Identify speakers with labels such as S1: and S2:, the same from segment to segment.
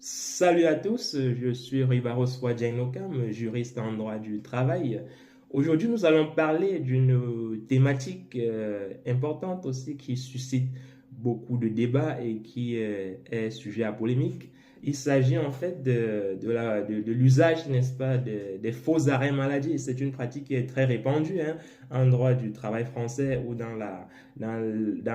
S1: Salut à tous, je suis Rivaros Wadjainokam, juriste en droit du travail. Aujourd'hui, nous allons parler d'une thématique importante aussi qui suscite beaucoup de débats et qui est sujet à polémique. Il s'agit en fait de l'usage, n'est-ce pas, des faux arrêts maladie. C'est une pratique qui est très répandue en droit du travail français ou dans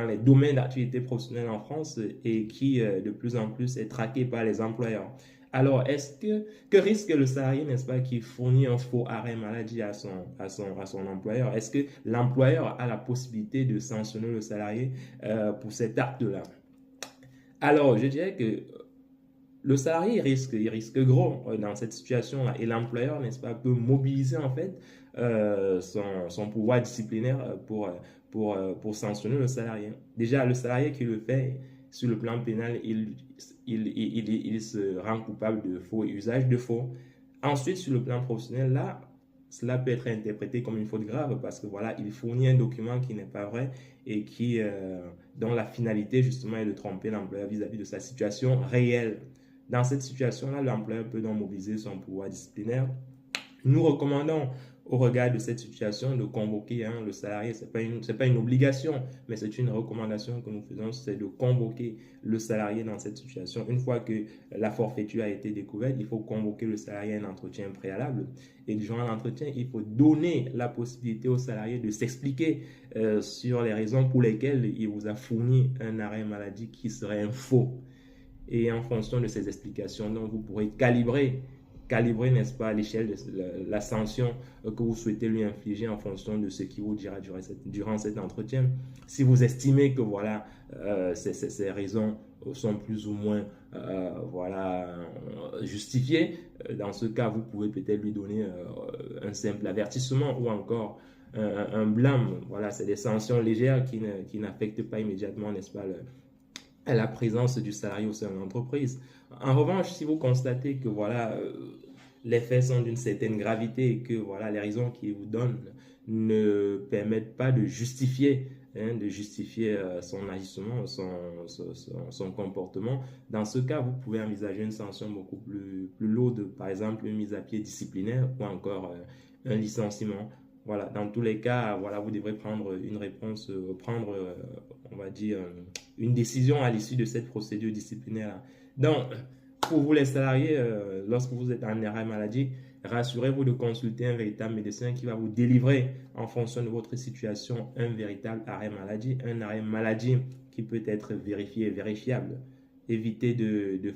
S1: les domaines d'activité professionnelle en France et qui de plus en plus est traquée par les employeurs. Alors, que risque le salarié, n'est-ce pas, qui fournit un faux arrêt maladie à son employeur? Est-ce que l'employeur a la possibilité de sanctionner le salarié pour cet acte-là? Alors, je dirais que le salarié il risque gros dans cette situation-là et l'employeur, n'est-ce pas, peut mobiliser en fait son pouvoir disciplinaire pour sanctionner le salarié. Déjà, le salarié qui le fait sur le plan pénal, il se rend coupable de faux et usage de faux. Ensuite, sur le plan professionnel, là, cela peut être interprété comme une faute grave parce que voilà, il fournit un document qui n'est pas vrai et dont la finalité justement est de tromper l'employeur vis-à-vis de sa situation réelle. Dans cette situation-là, l'employeur peut donc mobiliser son pouvoir disciplinaire. Nous recommandons, au regard de cette situation, de convoquer le salarié. Ce n'est pas une obligation, mais c'est une recommandation que nous faisons, c'est de convoquer le salarié dans cette situation. Une fois que la forfaiture a été découverte, il faut convoquer le salarié à un entretien préalable. Et durant l'entretien, il faut donner la possibilité au salarié de s'expliquer sur les raisons pour lesquelles il vous a fourni un arrêt maladie qui serait un faux. Et en fonction de ces explications, donc vous pourrez calibrer, n'est-ce pas, l'échelle de la sanction que vous souhaitez lui infliger en fonction de ce qu'il vous dira durant cet entretien. Si vous estimez que voilà, ces raisons sont plus ou moins justifiées, dans ce cas, vous pouvez peut-être lui donner un simple avertissement ou encore un blâme. Voilà, c'est des sanctions légères qui n'affectent pas immédiatement, n'est-ce pas, à la présence du salarié au sein de l'entreprise. En revanche, si vous constatez que voilà, les faits sont d'une certaine gravité et que voilà, les raisons qu'il vous donne ne permettent pas de justifier son agissement, son comportement, dans ce cas, vous pouvez envisager une sanction beaucoup plus lourde, par exemple une mise à pied disciplinaire ou encore un licenciement. Voilà, dans tous les cas, voilà, vous devrez prendre une réponse, on va dire, une décision à l'issue de cette procédure disciplinaire. Donc, pour vous les salariés, lorsque vous êtes en arrêt maladie, rassurez-vous de consulter un véritable médecin qui va vous délivrer en fonction de votre situation un véritable arrêt maladie qui peut être vérifié et vérifiable. Évitez de